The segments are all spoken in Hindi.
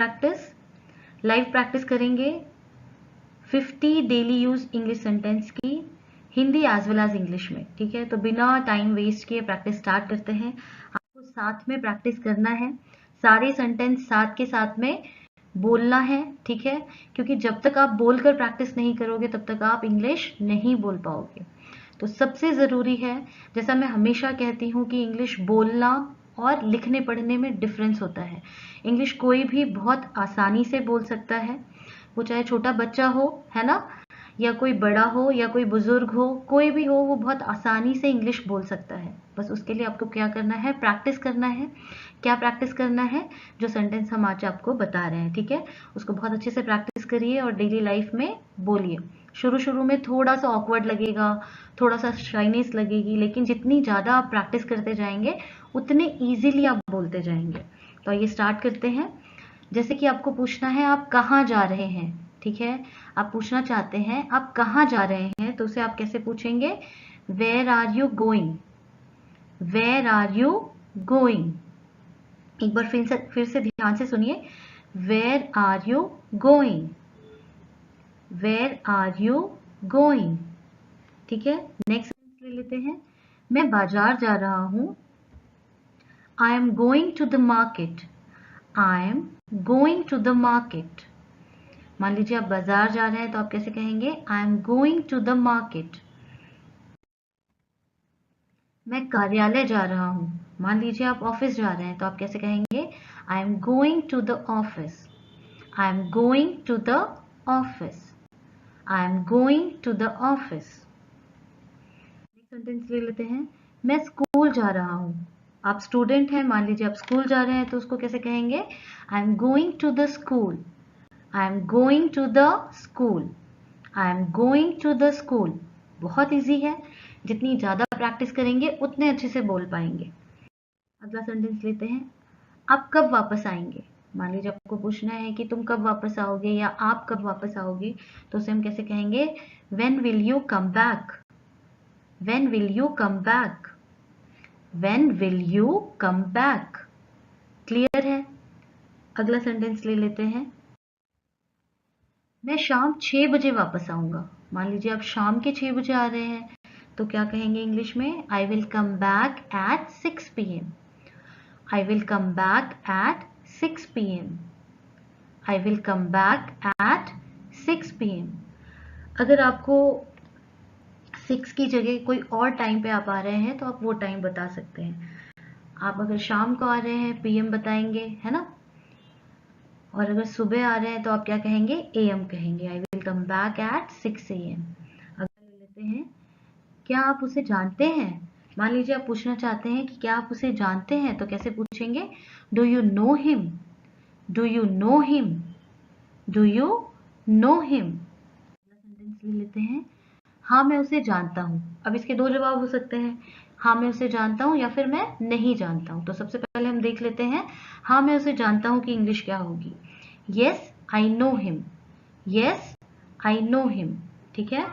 लाइव प्रैक्टिस करेंगे 50 डेली यूज इंग्लिश सेंटेंस की, Hindi as well as English में। ठीक है, तो बिना टाइम वेस्ट किए प्रैक्टिस स्टार्ट करते हैं। आपको साथ में प्रैक्टिस करना है, सारे सेंटेंस साथ के साथ में बोलना है। ठीक है, क्योंकि जब तक आप बोलकर प्रैक्टिस नहीं करोगे तब तक आप इंग्लिश नहीं बोल पाओगे। तो सबसे ज़रूरी है, जैसा मैं हमेशा कहती हूँ कि इंग्लिश बोलना और लिखने पढ़ने में डिफरेंस होता है। इंग्लिश कोई भी बहुत आसानी से बोल सकता है, वो चाहे छोटा बच्चा हो, है ना, या कोई बड़ा हो या कोई बुजुर्ग हो, कोई भी हो, वो बहुत आसानी से इंग्लिश बोल सकता है। बस उसके लिए आपको क्या करना है, प्रैक्टिस करना है। क्या प्रैक्टिस करना है? जो सेंटेंस हम आज आपको बता रहे हैं। ठीक है, उसको बहुत अच्छे से प्रैक्टिस करिए और डेली लाइफ में बोलिए। शुरू शुरू में थोड़ा सा ऑकवर्ड लगेगा, थोड़ा सा शाइनेस लगेगी, लेकिन जितनी ज़्यादा आप प्रैक्टिस करते जाएंगे उतने ईजिली आप बोलते जाएंगे। तो आइए स्टार्ट करते हैं। जैसे कि आपको पूछना है आप कहाँ जा रहे हैं। ठीक है, आप पूछना चाहते हैं आप कहाँ जा रहे हैं, तो उसे आप कैसे पूछेंगे? Where are you going, where are you going. एक बार फिर से ध्यान से सुनिए, where are you going, where are you going. ठीक है, नेक्स्ट ले लेते हैं, मैं बाजार जा रहा हूं, I am going to the market, I am going to the market. मान लीजिए आप बाजार जा रहे हैं तो आप कैसे कहेंगे? I am going to the market. मैं कार्यालय जा रहा हूं, मान लीजिए आप ऑफिस जा रहे हैं तो आप कैसे कहेंगे? I am going to the office, I am going to the office, I am going to the office. Next sentence ले लेते हैं, मैं स्कूल जा रहा हूं। आप स्टूडेंट हैं, मान लीजिए आप स्कूल जा रहे हैं तो उसको कैसे कहेंगे? I am going to the school, I am going to the school, I am going to the school. बहुत इजी है, जितनी ज्यादा प्रैक्टिस करेंगे उतने अच्छे से बोल पाएंगे। अगला सेंटेंस लेते हैं, आप कब वापस आएंगे। मान लीजिए आपको पूछना है कि तुम कब वापस आओगे या आप कब वापस आओगे, तो उसे हम कैसे कहेंगे? When will you come back, when will you come back, when will you come back. Clear है? अगला सेंटेंस ले लेते हैं, मैं शाम 6 बजे वापस आऊंगा। मान लीजिए आप शाम के 6 बजे आ रहे हैं तो क्या कहेंगे इंग्लिश में? I will come back at 6 PM, I will come back at 6 PM, I will come back at 6 PM। अगर आपको 6 की जगह कोई और टाइम पे आप आ रहे हैं तो आप वो टाइम बता सकते हैं। आप अगर शाम को आ रहे हैं PM बताएंगे, है ना, और अगर सुबह आ रहे हैं तो आप क्या कहेंगे? AM कहेंगे। I will come back at 6 AM। अगला ले लेते हैं, क्या आप उसे जानते हैं। मान लीजिए आप पूछना चाहते हैं कि क्या आप उसे जानते हैं, तो कैसे पूछेंगे? Do you know him, do you know him, do you know him. Sentence ले लेते हैं, हाँ मैं उसे जानता हूँ। अब इसके दो जवाब हो सकते हैं, हाँ मैं उसे जानता हूँ या फिर मैं नहीं जानता हूँ। तो सबसे पहले हम देख लेते हैं हाँ मैं उसे जानता हूँ की इंग्लिश क्या होगी। Yes I know him, yes I know him. ठीक है,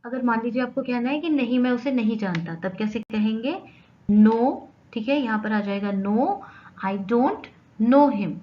अगर मान लीजिए आपको कहना है कि नहीं मैं उसे नहीं जानता, तब कैसे कहेंगे? नो। ठीक है, यहां पर आ जाएगा no I don't know him,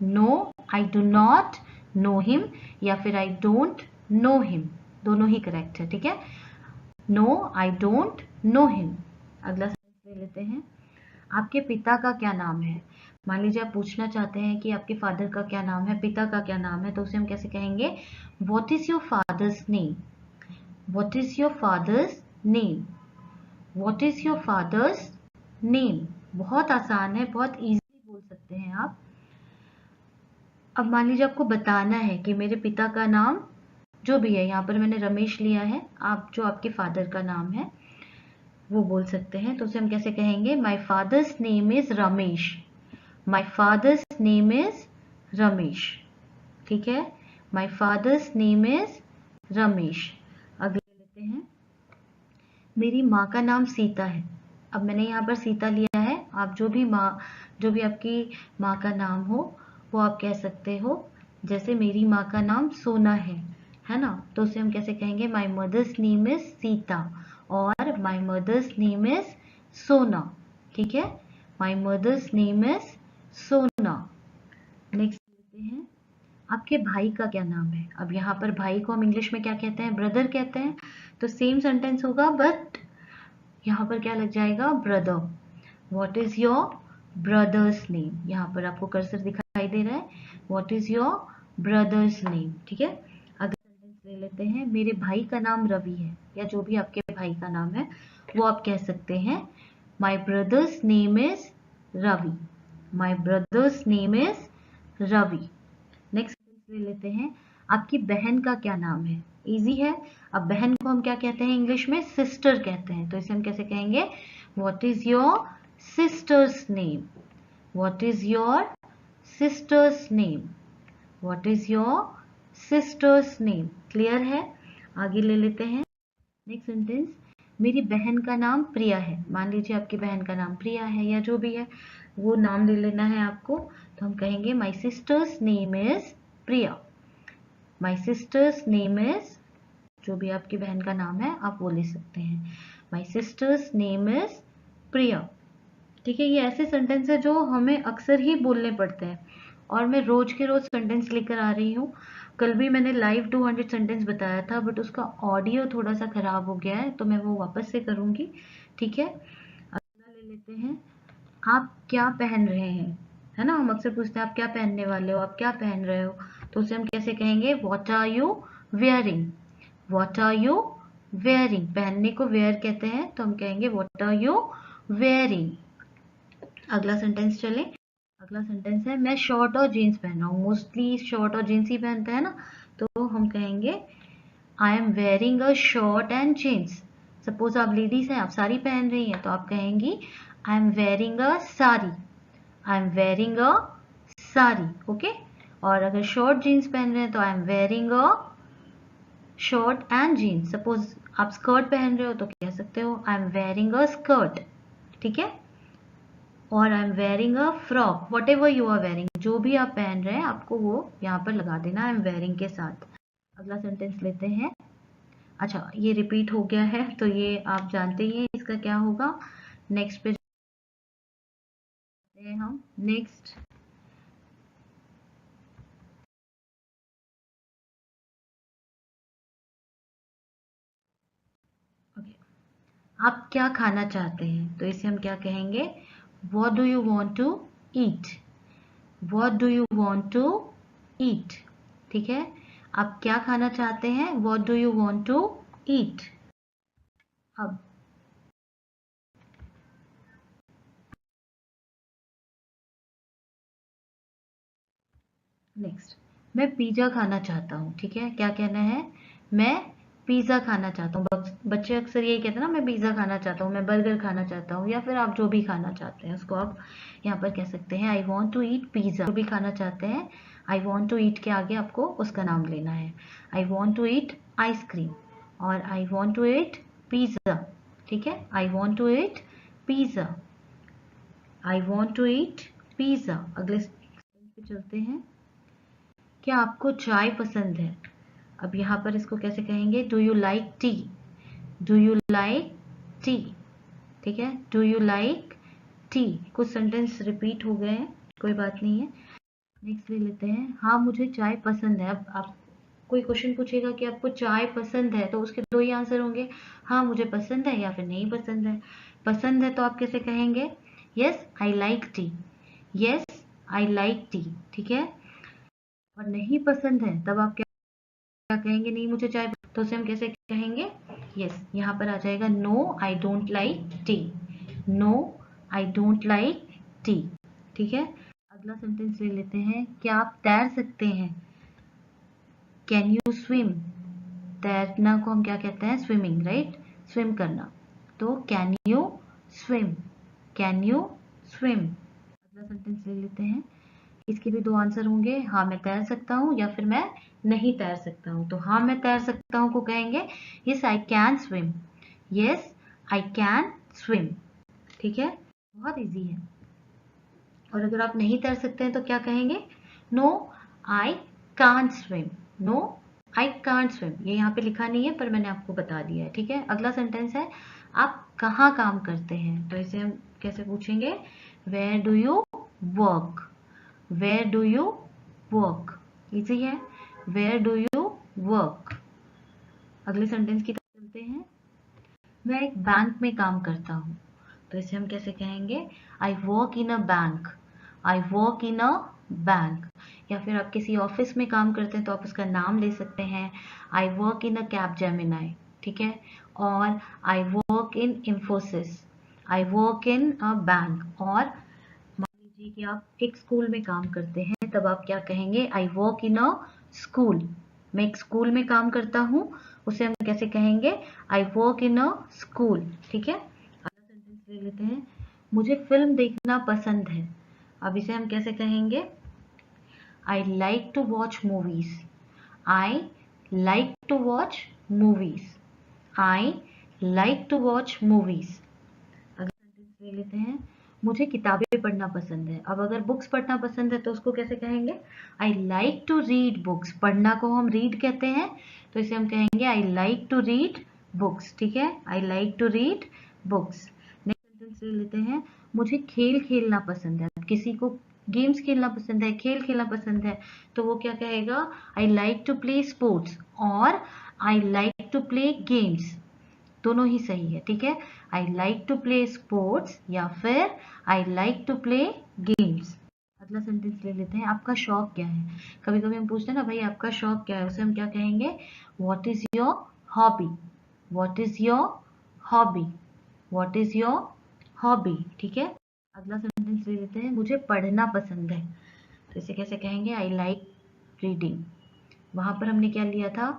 no I do not know him, या फिर आई डोंट नो हिम, दोनों ही करेक्ट है। ठीक है, no I don't know him. अगला सेंटेंस ले लेते हैं, आपके पिता का क्या नाम है। मान लीजिए आप पूछना चाहते हैं कि आपके फादर का क्या नाम है, पिता का क्या नाम है, तो उसे हम कैसे कहेंगे? What is your father's name, What is your father's name? What is your father's name? बहुत आसान है, बहुत इजीली बोल सकते हैं आप। अब मान लीजिए आपको बताना है कि मेरे पिता का नाम जो भी है, यहाँ पर मैंने रमेश लिया है, आप जो आपके फादर का नाम है वो बोल सकते हैं। तो उसे हम कैसे कहेंगे? My father's name is Ramesh, my father's name is Ramesh. ठीक है, my father's name is Ramesh. अगले लेते हैं, मेरी माँ का नाम सीता है। अब मैंने यहाँ पर सीता लिया है, आप जो भी आपकी माँ का नाम हो वो आप कह सकते हो। जैसे मेरी माँ का नाम सोना है ना, तो उसे हम कैसे कहेंगे? My mother's name is Sita और my mother's name is Sona. ठीक है, my mother's name is Sona. Next लेते हैं, आपके भाई का क्या नाम है। अब यहाँ पर भाई को हम इंग्लिश में क्या कहते हैं, ब्रदर कहते हैं। तो सेम सेंटेंस होगा बट यहाँ पर क्या लग जाएगा, brother. What is your brother's name, यहाँ पर आपको कर्सर दिखाई दे रहा है, what is your brother's name. ठीक है, अगला सेंटेंस ले लेते हैं, मेरे भाई का नाम रवि है, या जो भी आपके भाई का नाम है वो आप कह सकते हैं, my brother's name is Ravi, my brother's name is Ravi. Next ले लेते हैं, आपकी बहन का क्या नाम है। इजी है। अब बहन को हम क्या कहते हैं इंग्लिश में, सिस्टर कहते हैं। तो इसे हम कैसे कहेंगे, what is your sisters name, what is your sisters name, what is your sisters name. Clear है। आगे ले लेते हैं नेक्स्ट सेंटेंस, मेरी बहन का नाम प्रिया है। मान लीजिए आपकी बहन का नाम प्रिया है, या जो भी है वो नाम ले लेना है आपको। तो हम कहेंगे my sister's name is Priya, my sister's name is, जो भी आपकी बहन का नाम है आप वो ले सकते हैं, माई सिस्टर्स नेम इज प्रिया। ठीक है, ये ऐसे सेंटेंस है जो हमें अक्सर ही बोलने पड़ते हैं, और मैं रोज के रोज सेंटेंस लेकर आ रही हूँ। कल भी मैंने लाइव 200 सेंटेंस बताया था, बट उसका ऑडियो थोड़ा सा खराब हो गया है, तो मैं वो वापस से करूंगी। ठीक है, अगला ले लेते हैं, आप क्या पहन रहे हैं, है ना। हम अक्सर पूछते हैं आप क्या पहनने वाले हो, आप क्या पहन रहे हो। तो उसे हम कैसे कहेंगे, what are you wearing, what are you wearing. पहनने को वेयर कहते हैं, तो हम कहेंगे व्हाट आर यू वेयरिंग। अगला सेंटेंस चले, अगला सेंटेंस है, मैं शॉर्ट और जीन्स पहन रहा हूँ। मोस्टली शॉर्ट और जीन्स ही पहनते हैं ना, तो हम कहेंगे I am wearing a short and jeans. Suppose आप लेडीज हैं, आप साड़ी पहन रही हैं, तो आप कहेंगी I am wearing a sari, I am wearing a sari. Okay, और अगर शॉर्ट जीन्स पहन रहे हैं तो I am wearing a short and jeans. Suppose आप स्कर्ट पहन रहे हो तो कह सकते हो आई एम वेयरिंग अ स्कर्ट। ठीक है, और I am wearing a frock, whatever you are wearing, जो भी आप पहन रहे हैं आपको वो यहाँ पर लगा देना आई एम वेयरिंग के साथ। अगला सेंटेंस लेते हैं, अच्छा ये रिपीट हो गया है तो ये आप जानते ही हैं इसका क्या होगा। नेक्स्ट पे जाते हैं हम, नेक्स्ट ओके, आप क्या खाना चाहते हैं। तो इसे हम क्या कहेंगे, what do you want to eat, what do you want to eat. ठीक है, आप क्या खाना चाहते हैं, what do you want to eat. अब नेक्स्ट, मैं पिज्जा खाना चाहता हूँ। ठीक है, क्या कहना है, मैं पिज्जा खाना चाहता हूँ। बच्चे अक्सर यही कहते हैं ना, मैं पिज्जा खाना चाहता हूँ, मैं बर्गर खाना चाहता हूँ, या फिर आप जो भी खाना चाहते हैं उसको आप यहाँ पर कह सकते हैं I want to eat pizza. जो भी खाना चाहते हैं, आई वॉन्ट टू ईट के आगे आपको उसका नाम लेना है। I want to eat ice cream और I want to eat pizza. ठीक है, I want to eat pizza, I want to eat pizza. अगले पे चलते हैं, क्या आपको चाय पसंद है। अब यहाँ पर इसको कैसे कहेंगे, do you like T, do you like tea. ठीक है, डू यू लाइक टी। कुछ सेंटेंस रिपीट हो गए हैं, कोई बात नहीं है। नेक्स्ट ले लेते हैं, हाँ मुझे चाय पसंद है। अब आप कोई क्वेश्चन पूछेगा कि आपको चाय पसंद है, तो उसके दो ही आंसर होंगे, हाँ मुझे पसंद है या फिर नहीं पसंद है। पसंद है तो आप कैसे कहेंगे, yes I like T, yes I like tea. ठीक है, और नहीं पसंद है तब आप क्या कहेंगे, नहीं मुझे चाय, तो उसे हम कैसे कहेंगे, यस यहाँ पर आ जाएगा no I don't like tea, no I don't like tea. ठीक है, अगला सेंटेंस ले लेते हैं, क्या आप तैर सकते हैं, कैन यू स्विम। तैरना को हम क्या कहते हैं, स्विमिंग, राइट, स्विम करना। तो can you swim, can you swim. अगला सेंटेंस ले लेते हैं, इसके भी दो आंसर होंगे, हाँ मैं तैर सकता हूँ या फिर मैं नहीं तैर सकता हूँ। तो हाँ मैं तैर सकता हूँ को कहेंगे yes I can swim, yes I can swim. ठीक है, बहुत इजी है। और अगर आप नहीं तैर सकते हैं तो क्या कहेंगे, no I can't swim, no I can't swim. ये यहाँ पे लिखा नहीं है पर मैंने आपको बता दिया है। ठीक है, अगला सेंटेंस है, आप कहाँ काम करते हैं। तो इसे हम कैसे पूछेंगे, where do you work, where do you work, easy है, वेयर डू यू वर्क। अगले सेंटेंस की तरफ चलते हैं। मैं एक बैंक में काम करता हूँ, तो इसे हम कैसे कहेंगे? I work in a bank, I work in a bank. या फिर आप किसी ऑफिस में काम करते हैं तो आप उसका नाम ले सकते हैं, I work in a Capgemini, ठीक है। और I work in Infosys, I work in a bank. और मान लीजिए कि आप एक स्कूल में काम करते हैं, तब आप क्या कहेंगे? I work in a school, मैं एक स्कूल में काम करता हूँ, उसे हम कैसे कहेंगे? I work in a school, ठीक है। अगला सेंटेंस ले लेते हैं। मुझे फिल्म देखना पसंद है, अब इसे हम कैसे कहेंगे? I like to watch movies, I like to watch movies, I like to watch movies. अगला सेंटेंस ले लेते हैं। मुझे किताबें पढ़ना पसंद है, अब अगर बुक्स पढ़ना पसंद है तो उसको कैसे कहेंगे? I like to read books, पढ़ना को हम रीड कहते हैं, तो इसे हम कहेंगे I like to read books, ठीक है। I like to read books. Next sentence ले लेते हैं। मुझे खेल खेलना पसंद है, किसी को गेम्स खेलना पसंद है, खेल खेलना पसंद है, तो वो क्या कहेगा? I like to play sports और I like to play games, दोनों ही सही है, ठीक है। I like to play sports या फिर I like to play games. अगला सेंटेंस ले लेते हैं। आपका शौक क्या है? कभी कभी हम पूछते हैं ना, भाई आपका शौक क्या है, उसे हम क्या कहेंगे? What is your hobby, what is your hobby, what is your hobby, ठीक है। अगला सेंटेंस ले लेते हैं। मुझे पढ़ना पसंद है, तो इसे कैसे कहेंगे? I like reading. वहां पर हमने क्या लिया था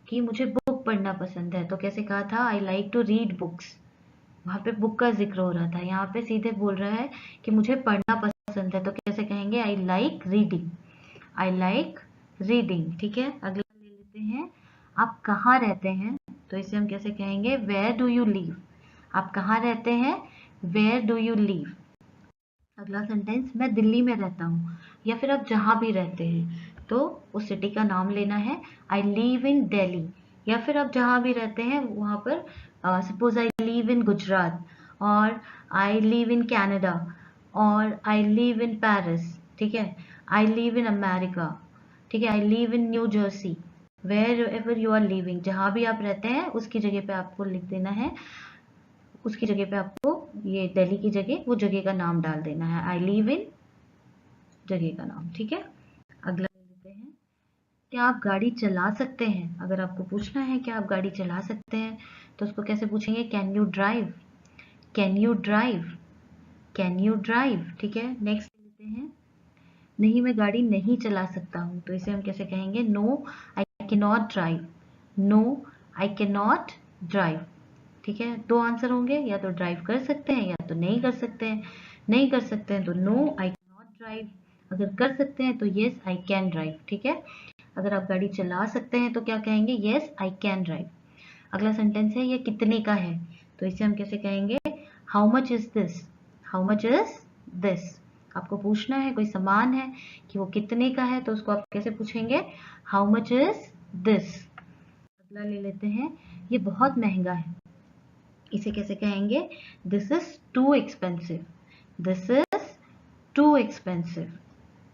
कि मुझे बुक पढ़ना पसंद है, तो कैसे कहा था? I like to read books, वहां पे बुक का जिक्र हो रहा था। यहाँ पे सीधे बोल रहा है कि मुझे पढ़ना पसंद है, तो कैसे कहेंगे? I like reading, I like reading, ठीक है। अगला ले लेते हैं। आप कहाँ रहते हैं, तो इसे हम कैसे कहेंगे? वेयर डू यू लिव, आप कहाँ रहते हैं? Where do you live. अगला सेंटेंस, मैं दिल्ली में रहता हूँ, या फिर आप जहाँ भी रहते हैं तो उस सिटी का नाम लेना है। आई लिव इन दिल्ली, या फिर आप जहाँ भी रहते हैं वहाँ पर, सपोज आई लिव इन गुजरात, और आई लिव इन कनाडा, और आई लिव इन पेरिस, ठीक है। आई लिव इन अमेरिका, ठीक है। I live in New Jersey, wherever you are living, जहाँ भी आप रहते हैं उसकी जगह पे आपको लिख देना है, उसकी जगह पे आपको ये दिल्ली की जगह वो जगह का नाम डाल देना है। आई लिव इन जगह का नाम, ठीक है। अगला ले लेते हैं। क्या आप गाड़ी चला सकते हैं? अगर आपको पूछना है क्या आप गाड़ी चला सकते हैं, तो उसको कैसे पूछेंगे? Can you drive, can you drive, can you drive, ठीक है। नेक्स्ट ले लेते हैं। नहीं, मैं गाड़ी नहीं चला सकता हूँ, तो इसे हम कैसे कहेंगे? No I can not drive, no I can not drive, ठीक है। दो आंसर होंगे, या तो ड्राइव कर सकते हैं या तो नहीं कर सकते हैं। नहीं कर सकते हैं तो no I can not drive, अगर कर सकते हैं तो येस आई कैन ड्राइव, ठीक है। अगर आप गाड़ी चला सकते हैं तो क्या कहेंगे? Yes I can drive. अगला सेंटेंस है, ये कितने का है, तो इसे हम कैसे कहेंगे? How much is this, how much is this. आपको पूछना है कोई सामान है कि वो कितने का है, तो उसको आप कैसे पूछेंगे? How much is this. अगला ले लेते हैं। ये बहुत महंगा है, इसे कैसे कहेंगे? This is too expensive, this is too expensive.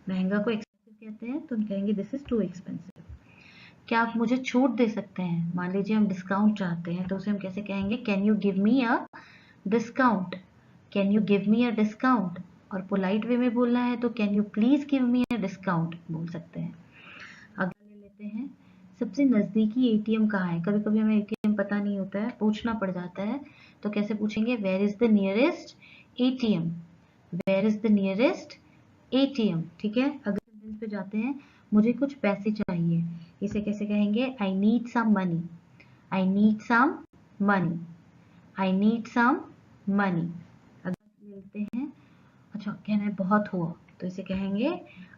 महंगा को एक्सपेंसिव कहते हैं, तो हम कहेंगे दिस इज टू एक्सपेंसिव। क्या आप मुझे छूट दे सकते हैं? मान लीजिए हम डिस्काउंट चाहते हैं, तो उसे हम कैसे कहेंगे? Can you give me a discount, can you give me a discount. और पोलाइट वे में बोलना है तो can you please give me a discount बोल सकते हैं। अगला ले लेते हैं। सबसे नजदीकी एटीएम कहाँ है? कभी कभी हमें एटीएम पता नहीं होता है, पूछना पड़ जाता है, तो कैसे पूछेंगे? Where is the nearest ATM, where is the nearest ATM, ठीक है। अगले सेंटेंस पे जाते हैं। मुझे कुछ पैसे चाहिए, इसे कैसे कहेंगे? I need some money, I need some money, I need some money. अगला लेते हैं। अच्छा, कहना है बहुत हुआ, तो इसे कहेंगे?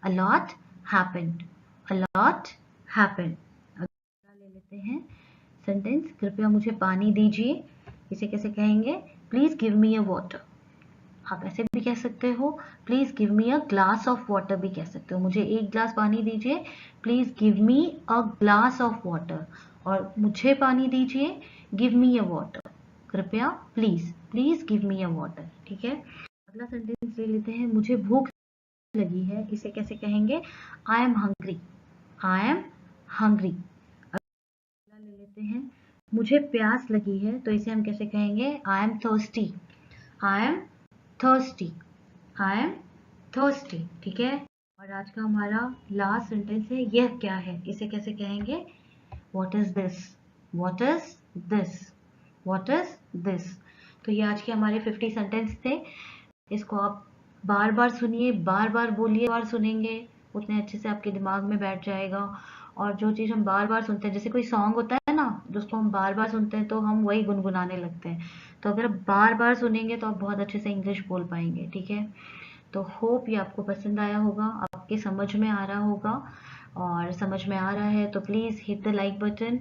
A lot happened, a lot happened। अगला ले लेते हैं सेंटेंस, कृपया मुझे पानी दीजिए, इसे कैसे कहेंगे? Please give me a water. आप ऐसे भी कह सकते हो, please give me a glass of water भी कह सकते हो, मुझे एक ग्लास पानी दीजिए, please give me a glass of water. और मुझे पानी दीजिए, गिव मी अ वाटर, कृपया please, please give me a water, ठीक है। अगला सेंटेंस ले लेते हैं। मुझे भूख लगी है, इसे कैसे कहेंगे? I am hungry, I am hungry. ले लेते हैं, मुझे प्यास लगी है, तो इसे हम कैसे कहेंगे? I am thirsty, I am thirsty, I am thirsty. ठीक है, और आज का हमारा लास्ट सेंटेंस है, यह क्या है? इसे कैसे कहेंगे? What is this, what is this, what is this. तो ये आज के हमारे 50 सेंटेंस थे। इसको आप बार बार सुनिए, बार बार बोलिए, बार सुनेंगे उतने अच्छे से आपके दिमाग में बैठ जाएगा। और जो चीज़ हम बार बार सुनते हैं, जैसे कोई सॉन्ग होता है ना, जिसको हम बार बार सुनते हैं तो हम वही गुनगुनाने लगते हैं। तो अगर आप बार बार सुनेंगे तो आप बहुत अच्छे से इंग्लिश बोल पाएंगे। ठीक है, तो होप ये आपको पसंद आया होगा, आपके समझ में आ रहा होगा। और समझ में आ रहा है तो please hit the like button.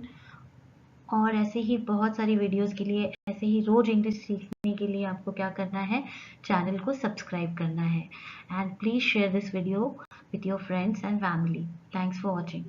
और ऐसे ही बहुत सारी वीडियोस के लिए, ऐसे ही रोज इंग्लिश सीखने के लिए आपको क्या करना है? चैनल को सब्सक्राइब करना है। And please share this video with your friends and family. Thanks for watching.